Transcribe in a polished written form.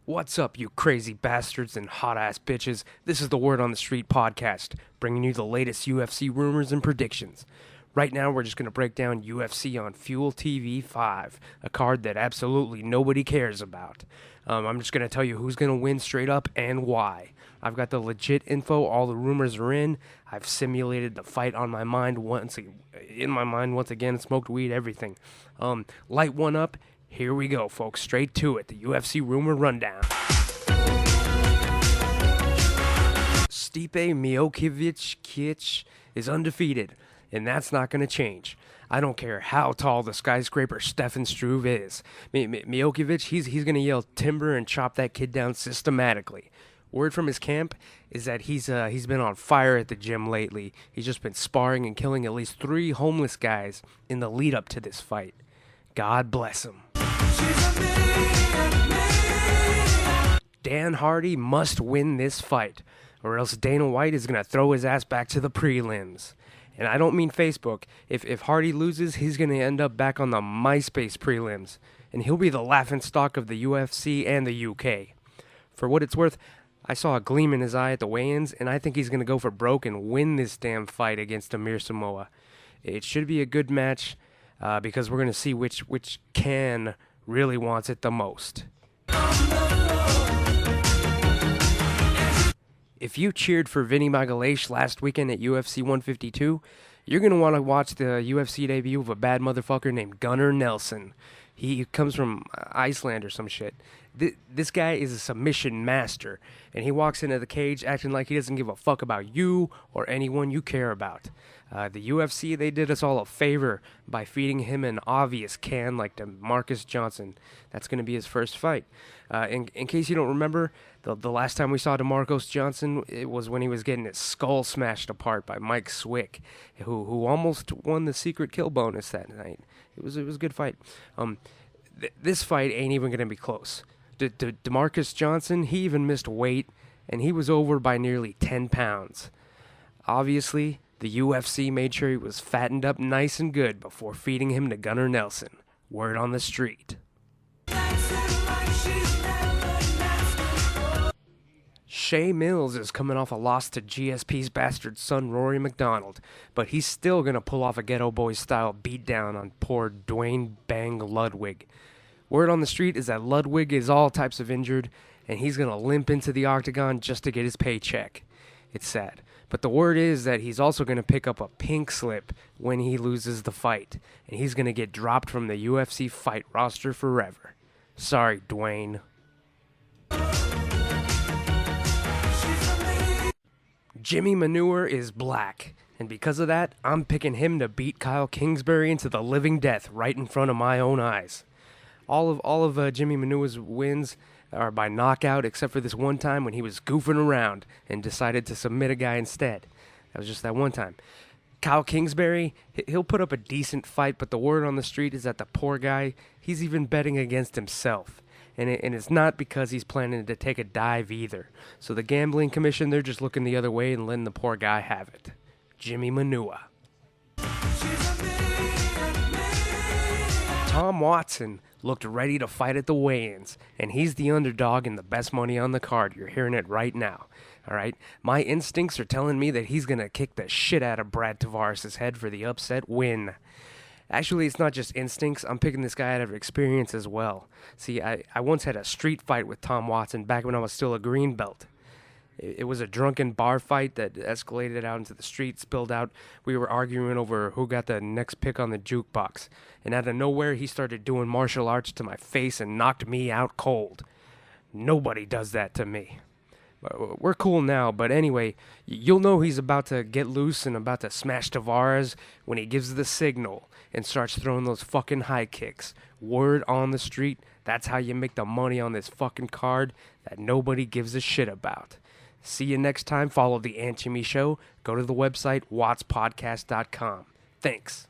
What's up, you crazy bastards and hot-ass bitches? This is the Word on the Street podcast, bringing you the latest UFC rumors and predictions. Right now, we're just going to break down UFC on Fuel TV 5, a card that absolutely nobody cares about. I'm just going to tell you who's going to win straight up and why. I've got the legit info, all the rumors are in. I've simulated the fight on my mind once again, smoked weed, everything. Light one up. Here we go, folks. Straight to it. The UFC rumor rundown. Stipe Miocic is undefeated, and that's not going to change. I don't care how tall the skyscraper Stefan Struve is. Miocic, he's going to yell timber and chop that kid down systematically. Word from his camp is that he's been on fire at the gym lately. He's just been sparring and killing at least 3 homeless guys in the lead up to this fight. God bless him. Dan Hardy must win this fight, or else Dana White is going to throw his ass back to the prelims. And I don't mean Facebook. If Hardy loses, he's going to end up back on the MySpace prelims, and he'll be the laughingstock of the UFC and the UK. For what it's worth, I saw a gleam in his eye at the weigh-ins, and I think he's going to go for broke and win this damn fight against Amir Samoa. It should be a good match, because we're going to see which can really wants it the most. If you cheered for Vinny Magalhaes last weekend at UFC 152, you're going to want to watch the UFC debut of a bad motherfucker named Gunnar Nelson. He comes from Iceland or some shit. This guy is a submission master, and he walks into the cage acting like he doesn't give a fuck about you or anyone you care about. The UFC, they did us all a favor by feeding him an obvious can like DeMarcus Johnson. That's going to be his first fight. In case you don't remember, the last time we saw DeMarcus Johnson, it was when he was getting his skull smashed apart by Mike Swick, who almost won the secret kill bonus that night. It was a good fight. This fight ain't even going to be close. DeMarcus Johnson, he even missed weight, and he was over by nearly 10 pounds. Obviously, the UFC made sure he was fattened up nice and good before feeding him to Gunnar Nelson. Word on the street. Shea Mills is coming off a loss to GSP's bastard son Rory McDonald, but he's still going to pull off a Ghetto Boys style beatdown on poor Dwayne Bang Ludwig. Word on the street is that Ludwig is all types of injured, and he's going to limp into the octagon just to get his paycheck. It's sad. But the word is that he's also going to pick up a pink slip when he loses the fight, and he's going to get dropped from the UFC fight roster forever. Sorry, Dwayne. Jimmy Manuwa is black, and because of that, I'm picking him to beat Kyle Kingsbury into the living death right in front of my own eyes. All of Jimmy Manuwa's wins are by knockout, except for this one time when he was goofing around and decided to submit a guy instead. That was just that one time. Kyle Kingsbury, he'll put up a decent fight, but the word on the street is that the poor guy, he's even betting against himself. And it's not because he's planning to take a dive either. So the gambling commission, they're just looking the other way and letting the poor guy have it. Jimmy Manuwa. Tom Watson looked ready to fight at the weigh-ins, and he's the underdog and the best money on the card. You're hearing it right now, all right? My instincts are telling me that he's going to kick the shit out of Brad Tavares' head for the upset win. Actually, it's not just instincts. I'm picking this guy out of experience as well. See, I once had a street fight with Tom Watson back when I was still a green belt. It was a drunken bar fight that escalated out into the street, spilled out. We were arguing over who got the next pick on the jukebox. And out of nowhere, he started doing martial arts to my face and knocked me out cold. Nobody does that to me. We're cool now, but anyway, you'll know he's about to get loose and about to smash Tavares when he gives the signal and starts throwing those fucking high kicks. Word on the street, that's how you make the money on this fucking card that nobody gives a shit about. See you next time. Follow The Aunt Jimmy Show. Go to the website, wattspodcast.com. Thanks.